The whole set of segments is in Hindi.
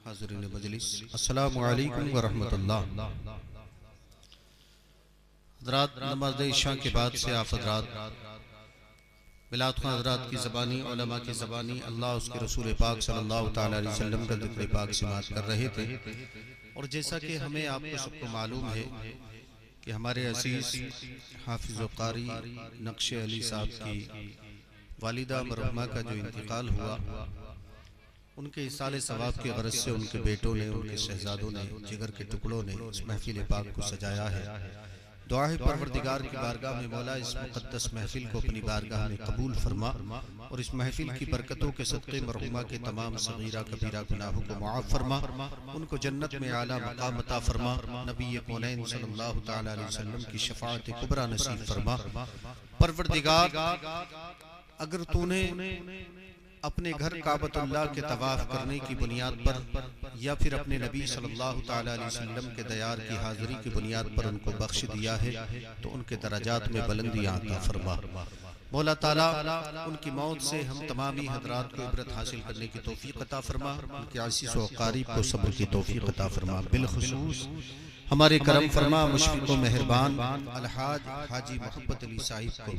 हाज़िरीन मजलिस, अस्सलामु अलैकुम व रहमतुल्लाह। हज़रात, नमाज इशा के बाद से आप हज़रात मिलाद ख़्वां हज़रात की ज़बानी, उलमा की ज़बानी अल्लाह उसके रसूल पाक सल्लल्लाहु ताला अलैहि वसल्लम का ज़िक्र पाक समाअत कर रहे थे। और जैसा कि हमें आपको सबको मालूम है कि हमारे अज़ीज़ हाफिज़ व क़ारी नक्श अली साहब की वालिदा मरहुमा का जो इंतकाल हुआ, उनके इसाले सवाब के गरज से उनके बेटों ने, उनके शहजादों ने, जिगर के टुकड़ों ने इस महफिल पाक को सजाया है। दुआ है परवरदिगार की बारगाह में मौला इस मुक़द्दस महफिल को अपनी बारगाह में कबूल फरमा और इस महफिल की बरकतों के सदक़े मरहुमा के तमाम सगीरा कबीरा गुनाहों को मुआफ़ फरमा, उनको जन्नत में आला मकाम अता फरमा, नबी कौनैन सल्लल्लाहु ताला अलैहि वसल्लम की शफ़ाअत कुबरा नसीब फरमा। परवरदिगार, अगर तूने अपने घर काबतुल्लाह के तवाफ करने की बुनियाद पर या फिर अपने नबी सल्लल्लाहु ताला अलैहि वसल्लम के दयार की हाजिरी की बुनियाद पर उनको बख्श दिया है तो उनके दराजात में बुलंदियां अता फरमा। मौला ताला उनकी मौत से हम तमामी हजरात को इबरत हासिल करने की तौफीक अता फरमा, उनके आशीष व क़रीब को सब्र की तौफीक अता फरमा। बिलखुसूस हमारे करम फरमा मुशफ़िक़ व मेहरबान अलहाज हाजी मोहब्बत अली साहिब को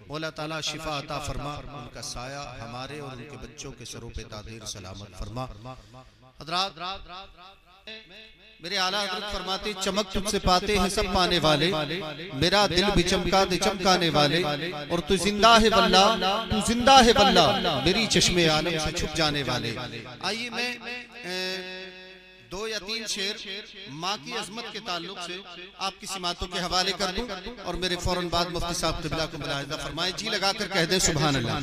मौला ताला शिफा अता फरमा, उनका साया हमारे और उनके बच्चों के सरों पे तादीर सलामत फरमा। हज़रात, मेरे आला हज़रत फरमाते, चमक तुझसे पाते हैं सब पाने वाले, मेरा दिल भी चमका दे चमकाने वाले, और तू जिंदा है वल्ला, तू जिंदा है वल्ला, मेरी चश्मे आलम से छुप जाने वाले। आइए मैं 2 या 3 शेर माँ की अजमत के ताल्लुक से आपकी सिमातों के हवाले कर दूं और मेरे फौरन बाद मुफ्ती साहब क़िबला को मुलाहिज़ा फरमाएं। जी लगाकर कह दे सुभान अल्लाह।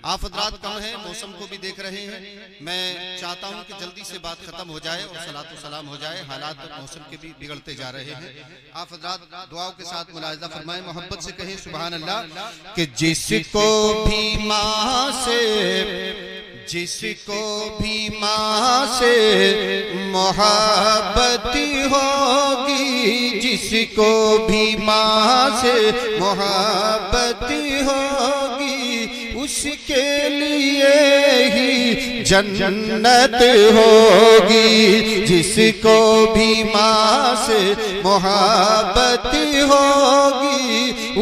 आप हज़रात कम हैं, मौसम को भी देख रहे हैं, मैं चाहता हूं कि जल्दी से बात खत्म हो जाए और सलातो सलाम हो जाए। हालात मौसम के भी बिगड़ते जा रहे हैं। आप हज़रात दुआओं के साथ मुलाहिज़ा फरमाएं, मोहब्बत से कहें सुभान अल्लाह। कि जिसको भी माँ से, जिसको भी माँ से मोहब्बत होगी, जिसको भी माँ से मोहब्बत होगी, उसके लिए ही जन्नत होगी। जिसको भी माँ से मोहब्बत होगी,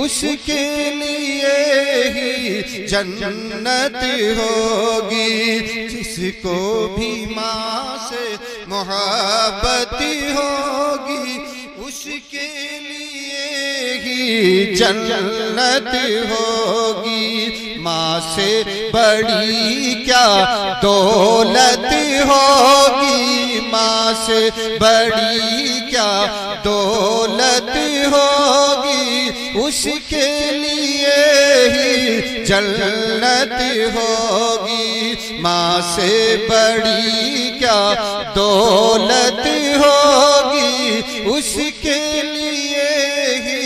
उसके लिए ही जन्नत होगी। जिसको भी माँ से मोहब्बत होगी, उसके लिए ही जन्नत होगी। माँ से बड़ी क्या दौलत होगी, माँ से बड़ी क्या दौलत होगी, उसके लिए ही जन्नत होगी। माँ से बड़ी क्या दौलत होगी, उसके लिए ही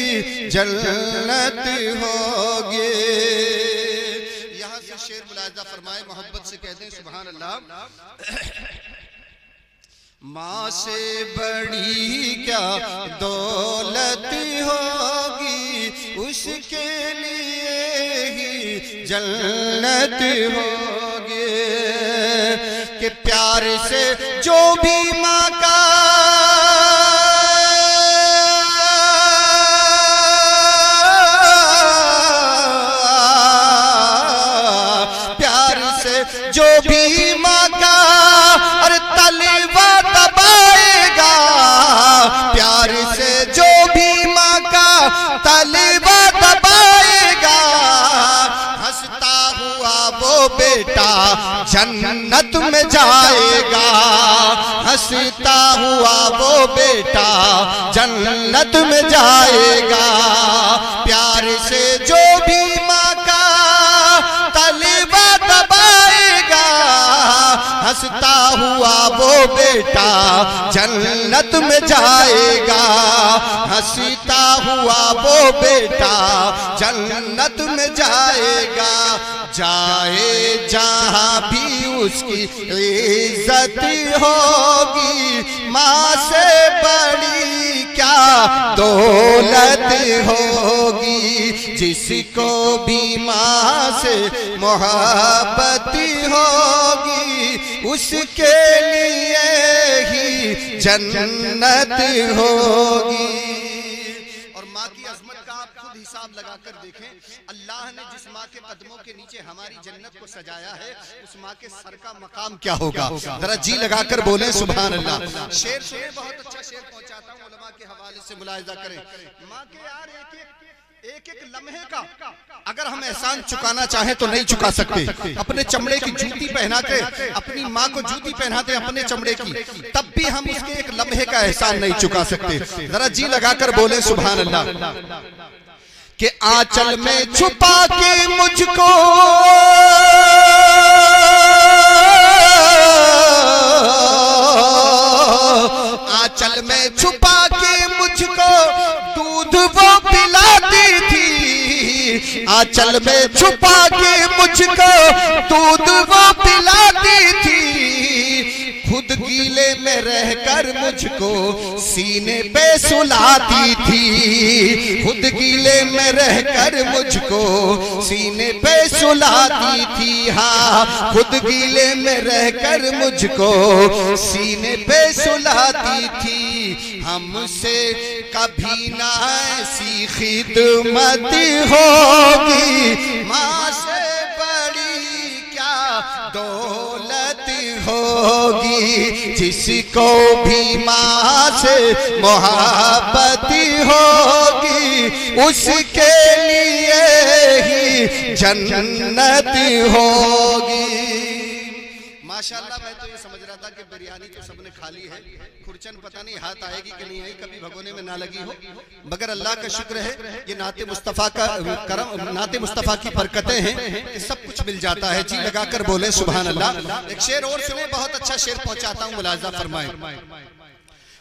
जन्नत होगी। यहाँ से शेर मुलाहिज़ा फरमाए, मोहब्बत से कहते हैं सुभान अल्लाह। माँ से बड़ी क्या दौलत होगी, उसके लिए ही जन्नत होगी। कि प्यार से जो भी माँ का जो भी माँ का अरे तलवा दबाएगा, प्यार से जो भी माँ का तलवा दबाएगा, हंसता हुआ वो बेटा जन्नत में जाएगा। हंसता हुआ वो बेटा जन्नत में जाएगा। प्यार से जो भी माँ का तलवा हंसता हुआ वो बेटा जन्नत में जाएगा। हंसता हुआ वो बेटा जन्नत में जाएगा। जाए जहाँ भी उसकी इज्जत होगी, माँ से बड़ी क्या दौलत होगी। जिसको भी माँ से मोहब्बत होगी, उसके लिए जन्नत होगी। और माँ की अजमत का आप खुद हिसाब लगाकर देखें, अल्लाह ने जिस माँ के कदमों के नीचे हमारी जन्नत को सजाया है, उस माँ के सर का मकाम क्या होगा? जरा जी लगाकर बोले सुभान अल्लाह। शेर सुने, बहुत अच्छा शेर पहुंचाता हूँ, उलमा के हवाले से मुलाहिजा करें। माँ के यार एक एक लम्हे का अगर हम एहसान चुकाना चाहें तो नहीं चुका सकते। अपने चमड़े की जूती पहना के अपनी माँ को जूती पहनाते अपने चमड़े की, तब भी हम उसके एक लम्हे का एहसान नहीं चुका सकते। जरा जी लगाकर बोले सुभान अल्लाह। कि आंचल में छुपा के मुझको आंचल में छुपा के मुझको दूध वो पिलाती थी। आंचल में छुपा के मुझको दूध वो पिलाती थी। खुद गीले में रहकर मुझको सीने पे सुलाती थी। खुद गीले में रहकर मुझको सीने पे सुलाती थी। हाँ, खुद गीले में रहकर मुझको सीने पे सुलाती थी। हमसे कभी ना ऐसी खिदमत होगी, माँ से बड़ी क्या दौलत होगी। जिसको भी माँ से मोहब्बत होगी, उसके लिए ही जन्नत होगी। माशाल्लाह, मैं तो ये समझ रहा था कि बिरयानी तो सबने खा ली है, खुरचन पता नहीं हाथ आएगी कि नहीं आएगी, कभी भगोने में ना लगी हो। मगर अल्लाह का शुक्र है, ये नाते मुस्तफ़ा का करम, नाते मुस्तफ़ा की बरकतें हैं कि सब कुछ मिल जाता है। जी लगाकर बोले सुभान अल्लाह। एक शेर और सुने, बहुत अच्छा शेर पहुंचाता हूँ, मुलाहिजा फरमाएं।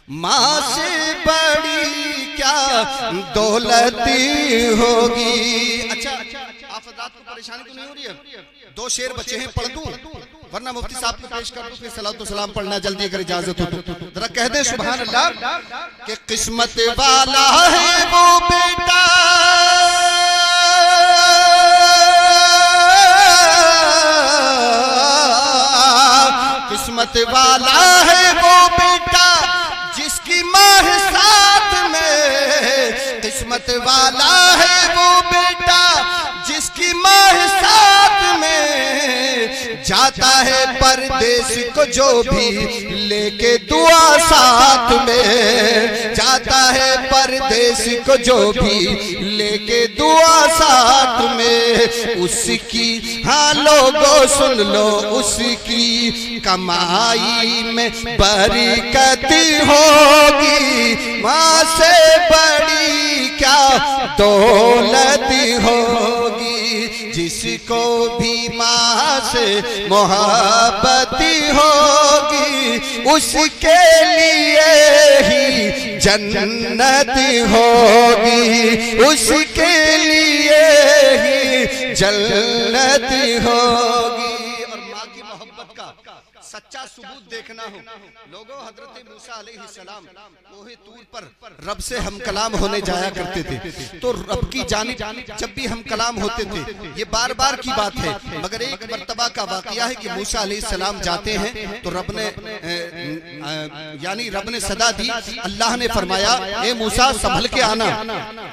माँ से बड़ी क्या दौलत होगी। अच्छा, आप हज़रात को परेशानी तो नहीं हो रही है? दो शेर बचे हैं, पढ़ दूं वरना मुफ्ती साहब को पेश कर दूं, फिर सलात व सलाम पढ़ना जल्दी अगर इजाजत हो तो। जरा कह दे सुभान अल्लाह। कि किस्मत वाला है वो बेटा, किस्मत वाला है वो बेटा जिसकी माँ है साथ में। किस्मत वाला है वो बेटा जिसकी माँ है साथ में। जाता है परदेश को जो भी लेके दुआ साथ में। जाता है परदेश को जो भी लेके दुआ साथ में। उसकी हाँ लोगों सुन लो, उसकी कमाई में बरकत होगी। माँ से बड़ी क्या दौलत होगी। जिसको भी माँ से मोहब्बत होगी, उसके लिए ही जन्नत होगी। उसके लिए ही जन्नत होगी। और माँ की मोहब्बत का सच्चा सबूत देखना हो लोगों, हजरत मूसा अलैहिस्सलाम कोहे तूर पर रब से हम कलाम होने जाया करते थे। तो रब की जानिब जब भी हम कलाम होते थे, ये बार बार की बात है, मगर एक मर्तबा का वाकया है कि मूसा अलैहिस्सलाम जाते हैं तो रब ने यानी रब ने सदा दी। अल्लाह ने फरमाया, ए मूसा संभल के आना,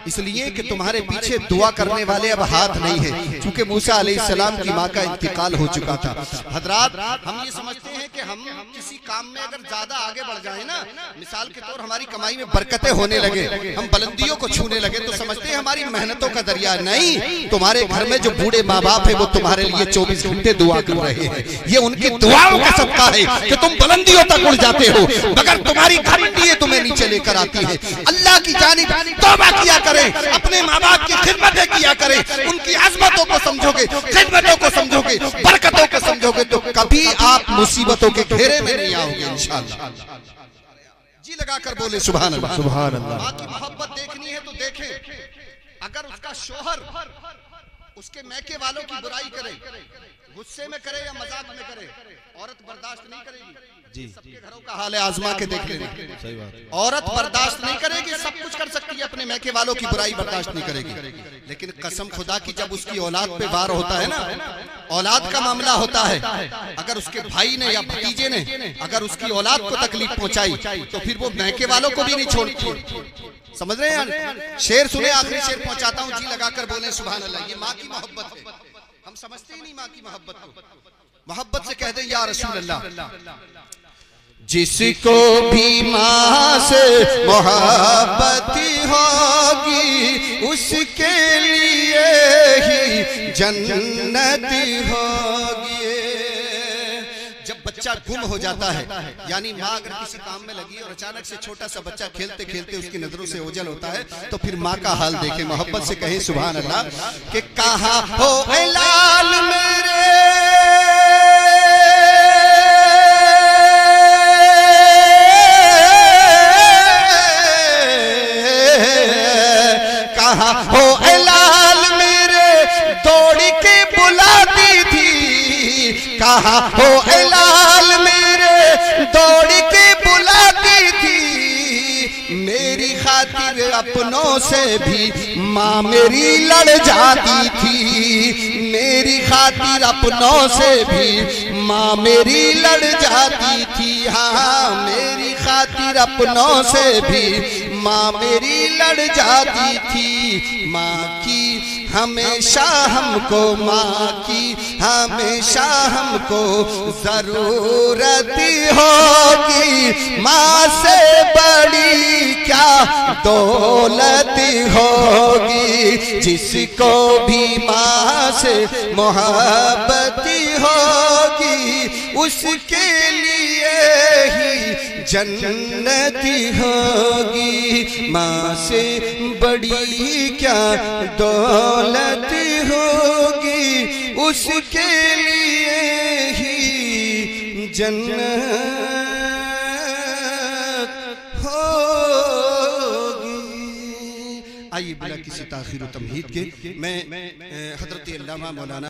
इसलिए कि तुम्हारे पीछे दुआ करने वाले अब हाथ नहीं है, क्योंकि मूसा अलैहिस्सलाम की माँ का इंतकाल हो चुका था। हजरात, हम ये समझते हैं कि हम किसी काम में अगर ज्यादा आगे बढ़ जाए ना, मिसाल के तौर हमारी कमाई में बरकतें होने लगे, हम बुलंदियों को छूने लगे, तो समझते हैं हमारी मेहनतों का दरिया। नहीं, तुम्हारे घर में जो बूढ़े माँ बाप है वो तुम्हारे लिए 24 घंटे दुआ कर रहे हैं। ये उनकी दुआओं का सदका है कि तुम बुलंदियों तक उड़ जाते हो, मगर तुम्हारी घमंडियां तुम्हें नीचे लेकर आती है। अल्लाह की जानिब तौबा किया करें, अपने माँ बाप की खिदमतें किया करें, उनकी अज़मतों को समझोगे, खिदमतों को समझोगे, बरकतों को समझोगे, तो कभी आप मुसीबतों के घेरे में नहीं आओगे इंशाअल्लाह। जी लगाकर बोले सुभान अल्लाह। सुभान अल्लाह। माँ की मोहब्बत देखनी है तो देखें, अगर उसका शोहर उसके मैके वालों की बुराई करे, गुस्से में करे या मजाक में करे, औरत बर्दाश्त नहीं करेगी। जी सबके घरों का हाल है, आजमा के देख लेना। सही बात। औरत बर्दाश्त नहीं करेगी, सब कुछ कर सकती है, अपने मैके वालों की बुराई बर्दाश्त नहीं करेगी, लेकिन कसम खुदा की जब उसकी औलाद पे वार होता है ना, औलाद का मामला होता है, अगर उसके भाई ने या भतीजे ने अगर उसकी औलाद को तकलीफ पहुंचाई तो फिर वो मैके वालों को भी नहीं छोड़ती। समझ रहे हैं यार? शेर सुने, आखिरी शेर पहुंचाता हूं, जी लगाकर बोले सुभान अल्लाह। ये माँ की मोहब्बत है, हम समझते ही नहीं माँ की मोहब्बत को। मोहब्बत से कह दे या रसूल अल्लाह। जिसको भी माँ से मोहब्बत होगी उसके लिए ही जन्नत होगी। जब बच्चा गुम हो जाता है, यानी माँ अगर किसी काम में लगी और अचानक से छोटा सा बच्चा खेलते खेलते उसकी नजरों से ओझल होता है, तो फिर माँ का हाल देखे। मोहब्बत से कहे सुभान अल्लाह कि कहाँ हो ऐ लाल मेरे, कहाँ हो ऐ लाल मेरे, दौड़ के बुलाती थी। कहाँ हो ऐ लाल मेरे, दौड़ के बुलाती थी। मेरी खातिर अपनों से भी माँ मेरी लड़ जाती थी। मेरी खातिर अपनों से भी माँ मेरी लड़ जाती थी। हाँ, मेरी खातिर अपनों से भी माँ मेरी लड़ जाती थी। माँ की हमेशा हमको, माँ की हमेशा हमको जरूरत होगी। माँ से बड़ी क्या दौलत होगी। जिसको भी माँ से मोहब्बत होगी उसके लिए ही जन्नत होगी। माँ से बड़ी क्या दौलत होगी उसके लिए ही जन्नत होगी। आइए बिना किसी ताखीर व तमहीद के मैं हजरत अल्लामा मौलाना